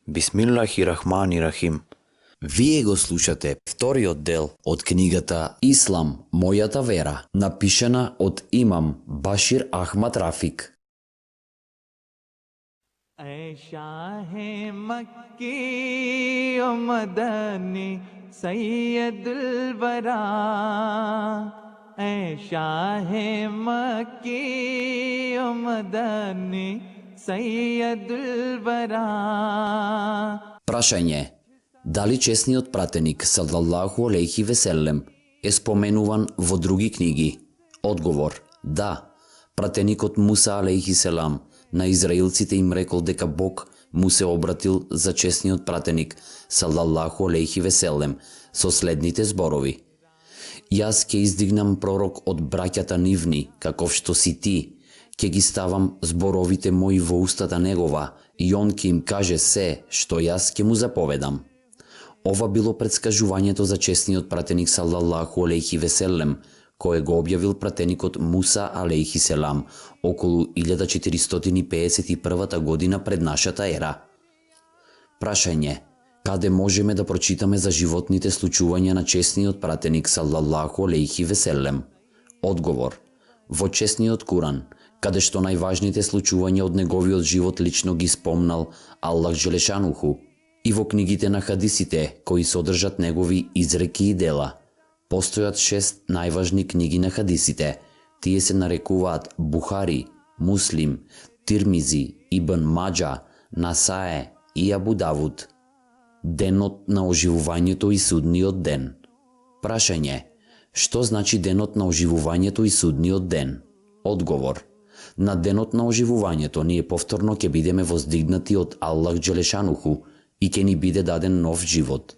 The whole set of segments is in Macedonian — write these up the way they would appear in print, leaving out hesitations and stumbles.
Бисмиллахи-рахмани-рахим. Вие го слушате вториот дел од книгата Ислам, мојата вера, напишана од имам Башир Ахмад Рафик. ऐ शाहे मक्की ओ मदनी सैयदुल वरा ऐ शाहे मक्की ओ मदनी सैयदुल वरा. Прашање: дали чесниот пратеник салаллаху алейхи веселем е споменуван во други книги? Одговор: да. Пратеникот Муса алейхи селам на израелците им рекол дека Бог му се обратил за чесниот пратеник салаллаху алейхи веселем со следните зборови: Јас ќе издигнам пророк од браќата нивни, каков што си ти, ќе ги ставам зборовите мои во устата негова и он ќе им каже се што јас ќе му заповедам. Ова било предскажувањето за чесниот пратеник салаллаху алейхи веселем, кој го објавил пратеникот Муса алейхи селам околу 1451 година пред нашата ера. Прашање: каде можеме да прочитаме за животните случувања на чесниот пратеник салаллаху алейхи веселем? Одговор: во чесниот Куран, каде што најважните случувања од неговиот живот лично ги спомнал Аллах Джелешануху, и во книгите на хадисите кои содржат негови изреки и дела. Постојат 6 најважни книги на хадисите. Тие се нарекуваат Бухари, Муслим, Тирмизи, Ибн Маджа, Насае и Абу Давуд. Денот на оживувањето и судниот ден. Прашање: што значи денот на оживувањето и судниот ден? Одговор: на денот на оживувањето ние повторно ќе бидеме воздигнати од Аллах Джелешануху и ќе ни биде даден нов живот.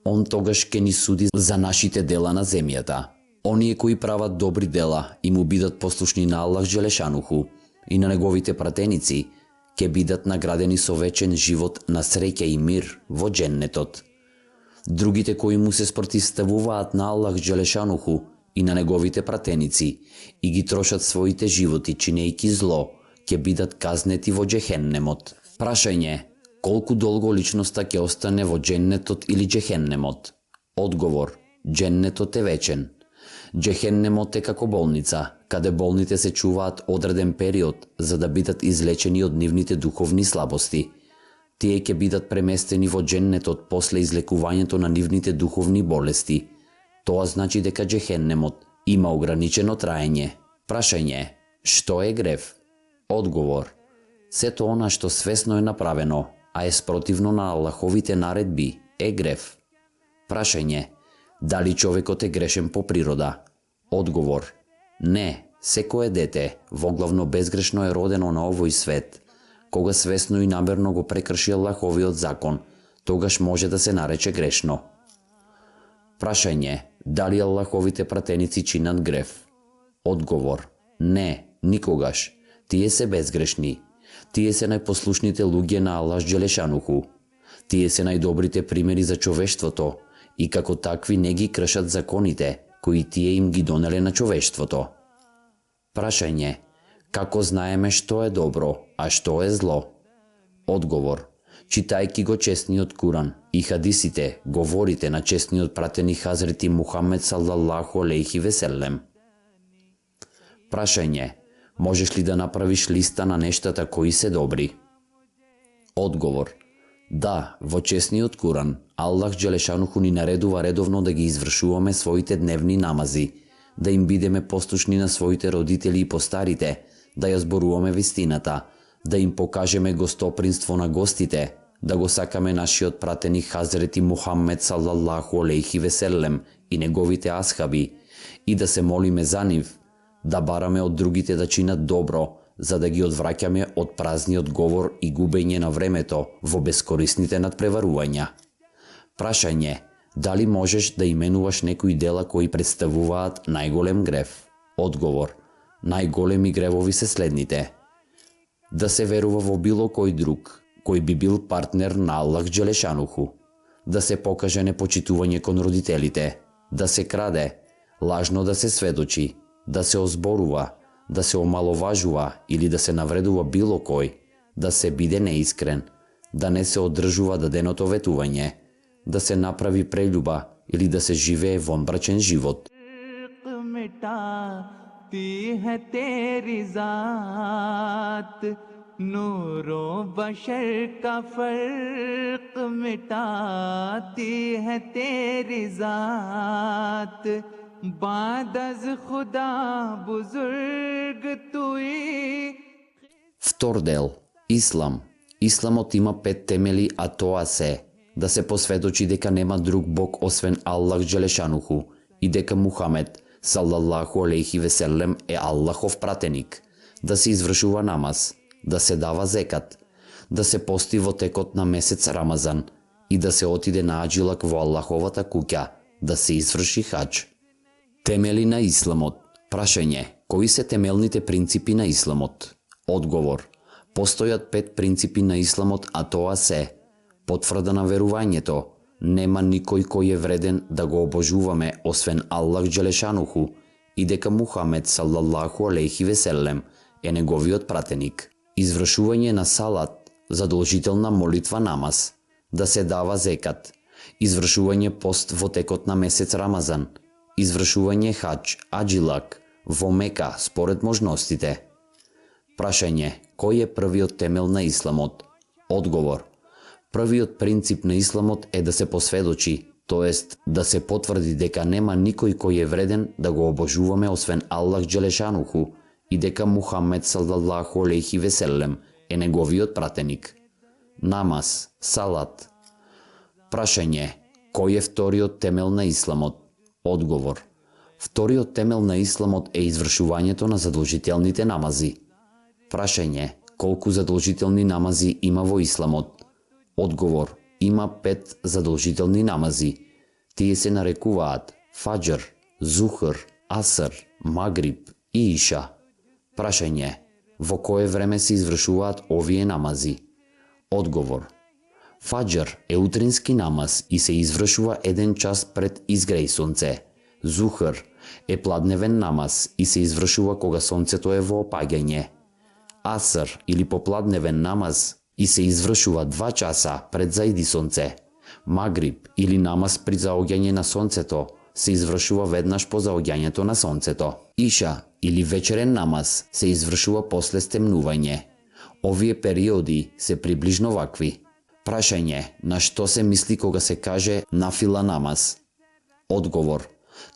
Он тогаш ќе ни суди за нашите дела на земјата. Оние кои прават добри дела и му бидат послушни на Аллах Джелешануху и на неговите пратеници, ќе бидат наградени со вечен живот на среќа и мир во дженнетот. Другите кои му се спротивставуваат на Аллах Джелешануху и на неговите пратеници и ги трошат своите животи чинејки зло, ќе бидат казнети во джехеннемот. Прашање: колку долго личноста ќе остане во дженнетот или джехеннемот? Одговор: дженнетот е вечен. Джехеннемот е како болница, каде болните се чуваат одреден период за да бидат излечени од нивните духовни слабости. Тие ќе бидат преместени во дженнетот после излекувањето на нивните духовни болести. Тоа значи дека джехеннемот има ограничено траење. Прашање: што е грев? Одговор: сето она што свесно е направено, а е спротивно на Аллаховите наредби, е грев. Прашање: дали човекот е грешен по природа? Одговор: не, секое дете, воглавно безгрешно е родено на овој свет. Кога свесно и намерно го прекрши Аллаховиот закон, тогаш може да се нарече грешно. Прашање: дали Аллаховите пратеници чинат грев? Одговор: не, никогаш. Тие се безгрешни. Тие се најпослушните луѓе на Аллах Джелешануху. Тие се најдобрите примери за човештвото и како такви не ги кршат законите кои тие им ги донеле на човештвото. Прашање: како знаеме што е добро, а што е зло? Одговор: читајки го чесниот Куран и хадисите, говорите на чесниот пратеник Хазрети Мухамед салаллаху алейхи веселем. Прашање: можеш ли да направиш листа на нештата кои се добри? Одговор: да, во чесниот Куран Аллах Джелешануху ни наредува редовно да ги извршуваме своите дневни намази, да им бидеме послушни на своите родители и постарите, да ја зборуваме вистината, да им покажеме гостопринство на гостите, да го сакаме нашиот пратеник Хазрети Мухамед салаллаху алейхи веселем и неговите асхаби и да се молиме за нив, да бараме од другите да чинат добро, за да ги одвраќаме од празниот говор и губење на времето во бескорисните надпреварувања. Прашање: дали можеш да именуваш некои дела кои представуваат најголем грев? Одговор: најголеми гревови се следните: да се верува во било кој друг, кој би бил партнер на Аллах Джелешануху, да се покаже непочитување кон родителите, да се краде, лажно да се сведочи, да се озборува, да се омаловажува или да се навредува било кој, да се биде неискрен, да не се одржува даденото ветување, да се направи прељуба или да се живее вонбрачен живот. मिटाती है तेरी जात नूरो बशर का फर्क मिटाती है तेरी जात बाद अज खुदा बुजुर्ग तुई. Втор дел. Ислам. Исламот има 5 темели, а тоа се да се посведочи дека нема друг Бог освен Аллах Джелешануху и дека Мухамед салаллаху алейхи веселем е Аллахов пратеник, да се извршува намаз, да се дава зекат, да се пости во текот на месец Рамазан и да се отиде на аџилак во Аллаховата куќа, да се изврши хадж. Темели на Исламот. Прашање: кои се темелните принципи на Исламот? Одговор: постојат 5 принципи на Исламот, а тоа се: потврда на верувањето, нема никој кој е вреден да го обожуваме освен Аллах Джелешануху и дека Мухамед салаллаху алейхи веселем е неговиот пратеник. Извршување на салат, задолжителна молитва намаз, да се дава зекат, извршување пост во текот на месец Рамазан, извршување хадж, аџилак, во Мека според можностите. Прашање: кој е првиот темел на Исламот? Одговор: првиот принцип на Исламот е да се посведочи, тоест да се потврди дека нема никој кој е вреден да го обожуваме освен Аллах Джелешануху и дека Мухамед салаллаху алейхи веселем е неговиот пратеник. Намаз, салат. Прашање: кој е вториот темел на Исламот? Одговор: вториот темел на Исламот е извршувањето на задолжителните намази. Прашање: колку задолжителни намази има во Исламот? Одговор: има 5 задолжителни намази. Тие се нарекуваат фаџр, зухр, аср, магриб и иша. Прашање: во кое време се извршуваат овие намази? Одговор: фаџр е утрински намаз и се извршува 1 час пред изгреј сонце. Зухр е пладневен намаз и се извршува кога сонцето е во опаѓање. Аср или попладневен намаз и се извршува 2 часа пред зајди сонце. Магриб или намаз при заоѓање на сонцето се извршува веднаш по заоѓањето на сонцето. Иша или вечерен намаз се извршува после стемнување. Овие периоди се приближно вакви. Прашање: на што се мисли кога се каже нафила намаз? Одговор: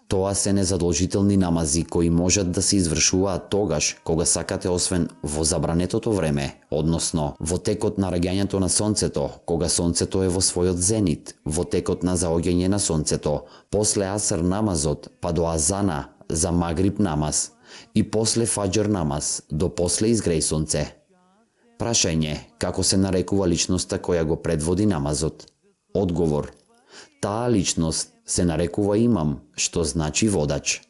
тоа се незадолжителни намази кои можат да се извршуваат тогаш кога сакате освен во забранетото време, односно во текот на раѓањето на сонцето, кога сонцето е во својот зенит, во текот на заоѓање на сонцето, после аср намазот па до азана за магриб намаз и после фаџр намаз до после изгреј сонце. Прашање: како се нарекува личноста која го предводи намазот? Одговор: таа личност се нарекува имам, што значи водач.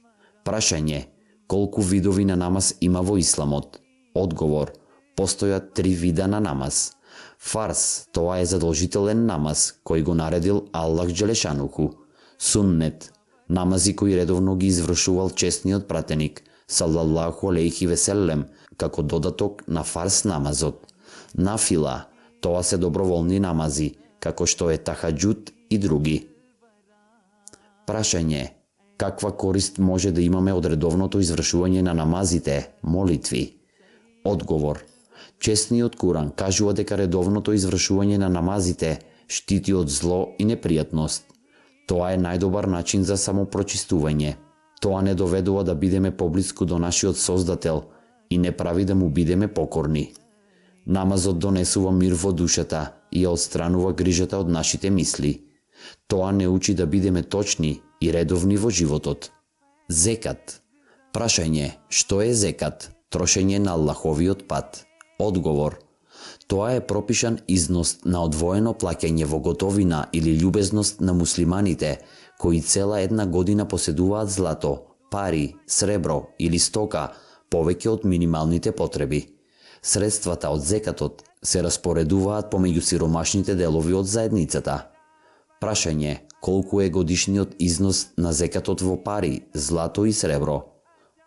Прашање: колку видови на намаз има во Исламот? Одговор: постојат 3 вида на намаз. Фарс, тоа е задолжителен намаз кој го наредил Аллах Джелешануху. Суннет, намази кои редовно ги извршувал честниот пратеник салаллаху алейхи веселем како додаток на фарс намазот. Нафила, тоа се доброволни намази, како што е тахаџуд и други. Прашање: каква корист може да имаме од редовното извршување на намазите, молитви? Одговор: честниот Куран кажува дека редовното извршување на намазите штити од зло и непријатност. Тоа е најдобар начин за самопрочистување. Тоа не доведува да бидеме поблиску до нашиот Создател и не прави да му бидеме покорни. Намазот донесува мир во душата и ја отстранува грижата од нашите мисли. Тоа не учи да бидеме точни и редовни во животот. Зекат. Прашање: што е зекат? Трошење на Аллаховиот пат. Одговор: тоа е пропишан износ на одвоено плаќање во готовина или љубезност на муслиманите кои цела една година поседуваат злато, пари, сребро или стока повеќе од минималните потреби. Средствата од зекатот се распоредуваат помеѓу сиромашните делови од заедницата. Прашање: колку е годишниот износ на зекатот во пари, злато и сребро?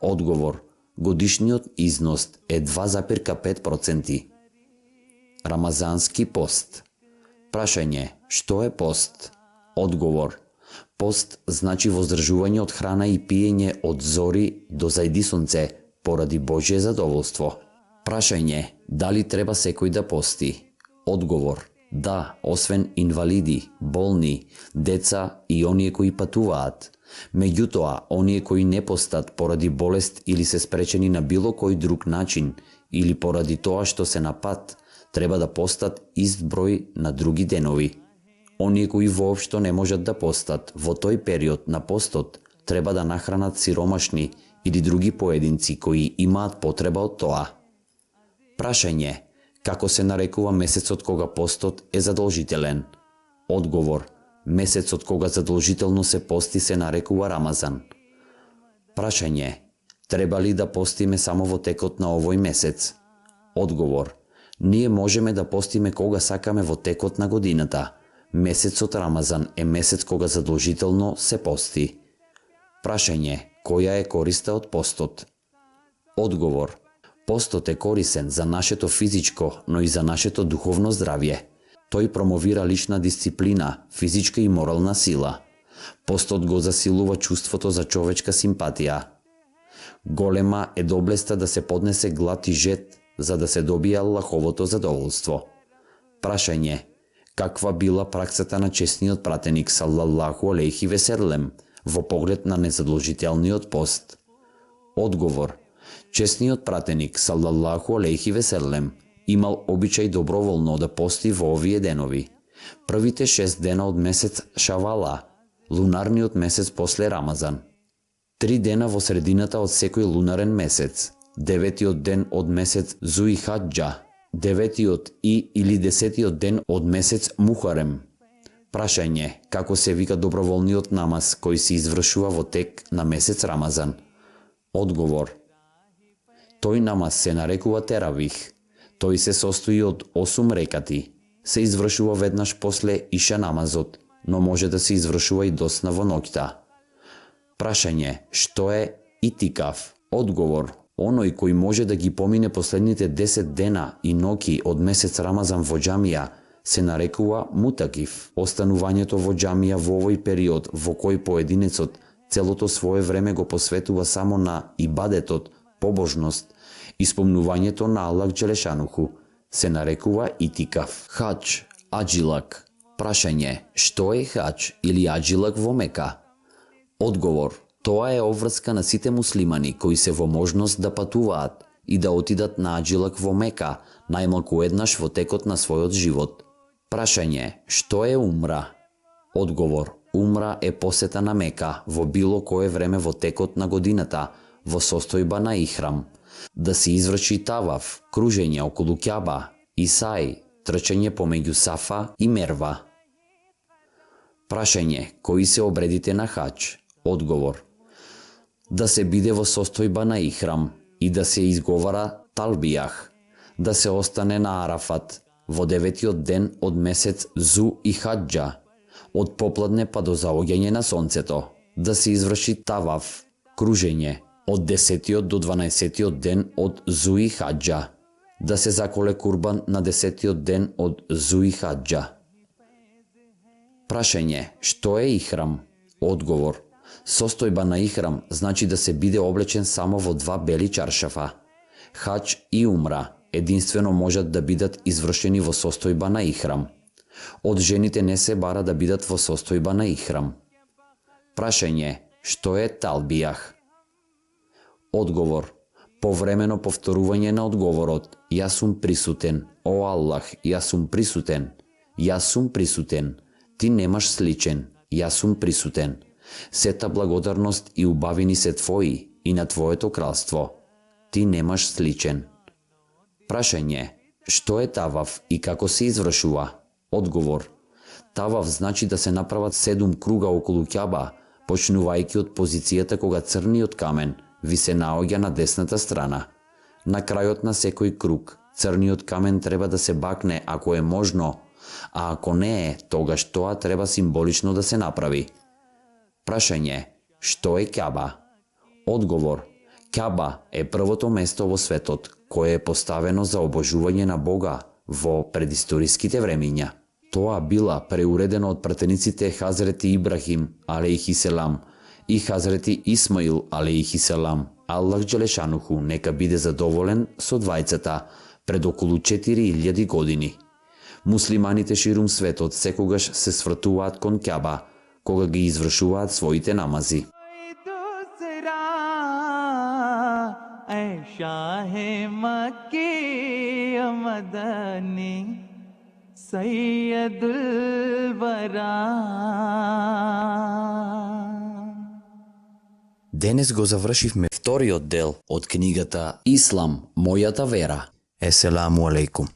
Одговор: годишниот износ е 2,5%. Рамазански пост. Прашање, што е пост? Одговор, пост значи воздржување од храна и пиење од зори до зајди сонце поради Божје задоволство. Прашање, дали треба секој да пости? Одговор, да, освен инвалиди, болни, деца и оние кои патуваат. Меѓутоа, оние кои не постат поради болест или се спречени на било кој друг начин или поради тоа што се на пат, треба да постат ист број на други денови. Оние кои воопшто не можат да постат во тој период на постот, треба да нахранат сиромашни или други поединци кои имаат потреба од тоа. Прашање, како се нарекува месецот кога постот е задолжителен? Одговор, месецот кога задолжително се пости се нарекува Рамазан. Прашање, треба ли да постиме само во текот на овој месец? Одговор, ние можеме да постиме кога сакаме во текот на годината. Месецот Рамазан е месец кога задолжително се пости. Прашање, која е користа од постот? Одговор, постот е корисен за нашето физичко, но и за нашето духовно здравје. Тој промовира лична дисциплина, физичка и морална сила. Постот го засилува чувството за човечка симпатија. Голема е доблеста да се поднесе глад и жет, за да се добие Аллаховото задоволство. Прашање, каква била праксата на чесниот пратеник саллаллаху алейхи ве селем во поглед на незадолжителниот пост? Одговор, чесниот пратеник саллаллаху алейхи ве селем имал обичај доброволно да пости во овие денови. Првите 6 дена од месец Шавала, лунарниот месец после Рамазан. 3 дена во средината од секој лунарен месец, 9-тиот ден од месец Зуихаджа, 9-тиот или 10-тиот ден од месец Мухарем. Прашање, како се вика доброволниот намаз кој се извршува во тек на месец Рамазан? Одговор, тој намаз се нарекува теравих. Тој се состои од 8 рекати. Се извршува веднаш после иша намазот, но може да се извршува и досна во ноќта. Прашање, што е итикаф? Одговор, оној кој може да ги помине последните 10 дена и ноќи од месец Рамазан во џамија, се нарекува мутакиф. Останувањето во џамија во овој период во кој поединецот целото свое време го посветува само на ибадетот, побожност, испомнувањето на Аллах Джелешануху, се нарекува итикаф. Хадж, аджилак. Прашање, што е хадж или аджилак во Мека? Одговор, тоа е обврска на сите муслимани кои се во можност да патуваат и да отидат на аджилак во Мека најмалку еднаш во текот на својот живот. Прашање, што е умра? Одговор, умра е посета на Мека во било кое време во текот на годината, во состојба на ихрам. Да се изврши таваф, кружење околу Кјаба, исај, трчање помеѓу Сафа и Мерва. Прашање, кои се обредите на хадж? Одговор, да се биде во состојба на ихрам и да се изговара талбијах, да се остане на Арафат во 9-тиот ден од месец Зу и Хаджа, од попладне па до заоѓање на сонцето, да се изврши таваф, кружење, од 10-тиот до 12-тиот ден од Зу и Хаджа, да се заколе курбан на 10-тиот ден од Зу и Хаджа. Прашање, што е ихрам? Одговор, состојба на ихрам значи да се биде облечен само во 2 бели чаршафа. Хадж и умра единствено можат да бидат извршени во состојба на ихрам. Од жените не се бара да бидат во состојба на ихрам. Прашање, што е талбијах? Одговор, повремено повторување на одговорот, јас сум присутен, о Аллах, јас сум присутен, јас сум присутен, ти немаш сличен, јас сум присутен, сета благодарност и убавини се твои и на твоето кралство, ти немаш сличен. Прашање, што е таваф и како се извршува? Одговор, таваф значи да се направат 7 круга околу Кјаба, почнувајќи од позицијата кога црниот камен ви се наоѓа на десната страна. На крајот на секој круг, црниот камен треба да се бакне ако е можно, а ако не е, тогаш тоа треба символично да се направи. Прашање, што е Кјаба? Одговор, Кјаба е првото место во светот кое е поставено за обожување на Бога во предисториските времиња. Тоа била преуредено од пратениците Хазрети Ибрахим, алейхи селам, и Хазрети Исмаил, алейхи селам. Аллах Джелешануху нека биде задоволен со двајцата пред околу 4000 години. Муслиманите ширум светот секогаш се свртуваат кон Кјаба, кога ги извршуваат своите намази. शाहे मक्की मदनी सैयदुल वरा. Денес го завршивме вториот дел од книгата Ислам, мојата вера. Еселаму алейкум.